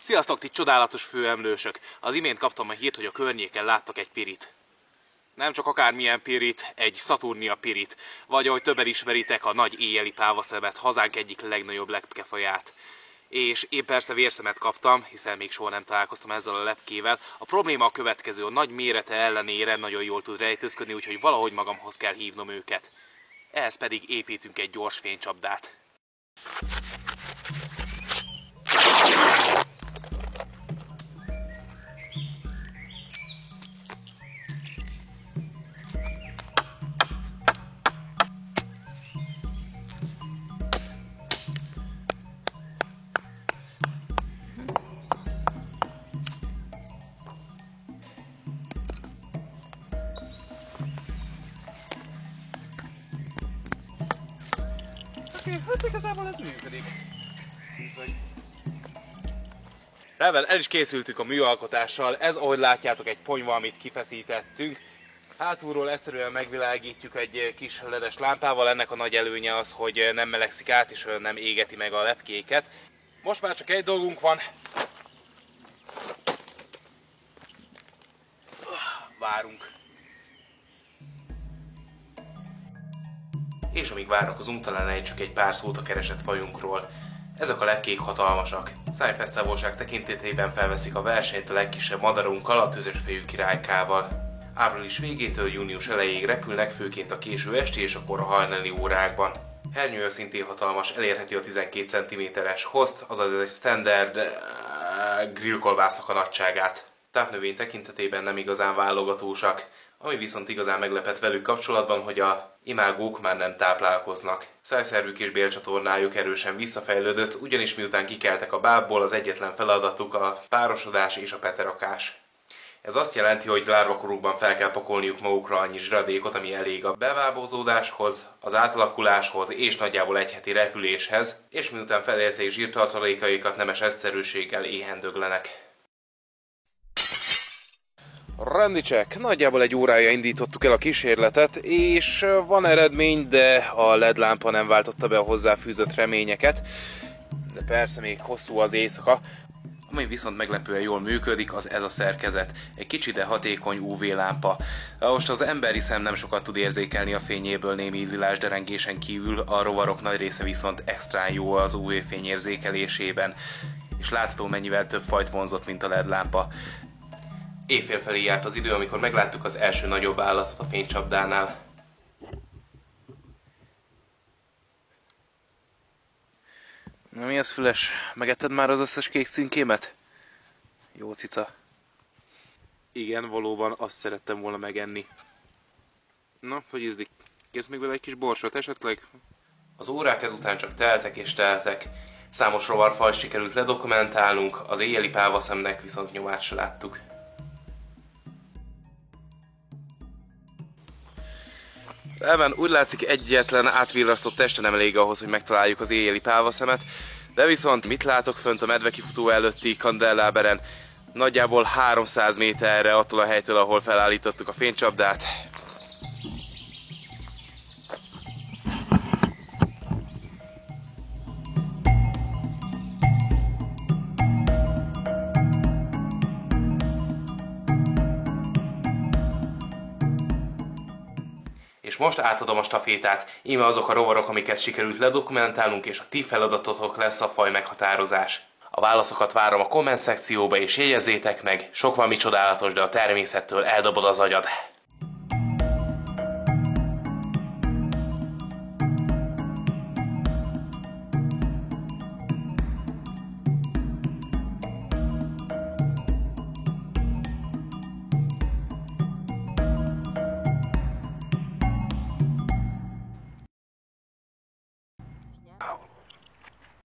Sziasztok, ti csodálatos főemlősök! Az imént kaptam a hírt, hogy a környéken láttak egy pirit. Nem csak akármilyen pirit, egy Saturnia pirit, vagy ahogy többen ismeritek, a nagy éjjeli pávaszemet, hazánk egyik legnagyobb lepkefaját. És én persze vérszemet kaptam, hiszen még soha nem találkoztam ezzel a lepkével. A probléma a következő, a nagy mérete ellenére nagyon jól tud rejtőzködni, úgyhogy valahogy magamhoz kell hívnom őket. Ehhez pedig építünk egy gyors fénycsapdát. Hát igazából ez működik. Rendben, el is készültünk a műalkotással. Ez, ahogy látjátok, egy ponyva, amit kifeszítettünk. Hátulról egyszerűen megvilágítjuk egy kis ledes lámpával. Ennek a nagy előnye az, hogy nem melegszik át és nem égeti meg a lepkéket. Most már csak egy dolgunk van. Várunk. És amíg várunk, talán ejtsük egy pár szót a keresett fajunkról. Ezek a lepkék hatalmasak. Szájfesztávolság tekintetében felveszik a versenyt a legkisebb madarunkkal, a tüzesfejű királykával. Április végétől június elejéig repülnek, főként a késő esti és a kora hajnali órákban. Hernyője szintén hatalmas, elérheti a 12 cm-es hozt, azaz egy standard grillkolbásznak a nagyságát. Tápnövény tekintetében nem igazán válogatósak, ami viszont igazán meglepett velük kapcsolatban, hogy a imágók már nem táplálkoznak. Szájszervük és bélcsatornájuk erősen visszafejlődött, ugyanis miután kikeltek a bábból, az egyetlen feladatuk a párosodás és a peterakás. Ez azt jelenti, hogy lárvakorukban fel kell pakolniuk magukra annyi zsradékot, ami elég a bebábózódáshoz, az átalakuláshoz és nagyjából egy heti repüléshez, és miután felérték zsírtartalékaikat, nemes egyszerűséggel éhendöglenek. Rendicek, nagyjából egy órája indítottuk el a kísérletet, és van eredmény, de a LED lámpa nem váltotta be a hozzáfűzött reményeket. De persze még hosszú az éjszaka. Ami viszont meglepően jól működik, az ez a szerkezet. Egy kicsi, de hatékony UV lámpa. Most az emberi szem nem sokat tud érzékelni a fényéből némi illásderengésen kívül, a rovarok nagy része viszont extrán jó az UV fény érzékelésében. És látható, mennyivel több fajt vonzott, mint a LED lámpa. Éjfél felé járt az idő, amikor megláttuk az első nagyobb állatot a fénycsapdánál. Na mi az, Füles? Megetted már az összes kék cinkémet? Jó cica. Igen, valóban azt szerettem volna megenni. Na, hogy ízlik? Kész még vele egy kis borsot esetleg? Az órák ezután csak teltek és teltek. Számos rovarfajt sikerült ledokumentálnunk, az éjjeli pávaszemnek viszont nyomát se láttuk. Elven úgy látszik, egyetlen átvirrasztott teste nem elég ahhoz, hogy megtaláljuk az éjjeli pávaszemet, de viszont mit látok fönt a medvekifutó előtti kandelláberen? Nagyjából 300 méterre attól a helytől, ahol felállítottuk a fénycsapdát. És most átadom a stafétát, íme azok a rovarok, amiket sikerült ledokumentálnunk, és a ti feladatotok lesz a faj meghatározás. A válaszokat várom a komment szekcióba, és jegyezzétek meg, sok valami csodálatos, de a természettől eldobod az agyad.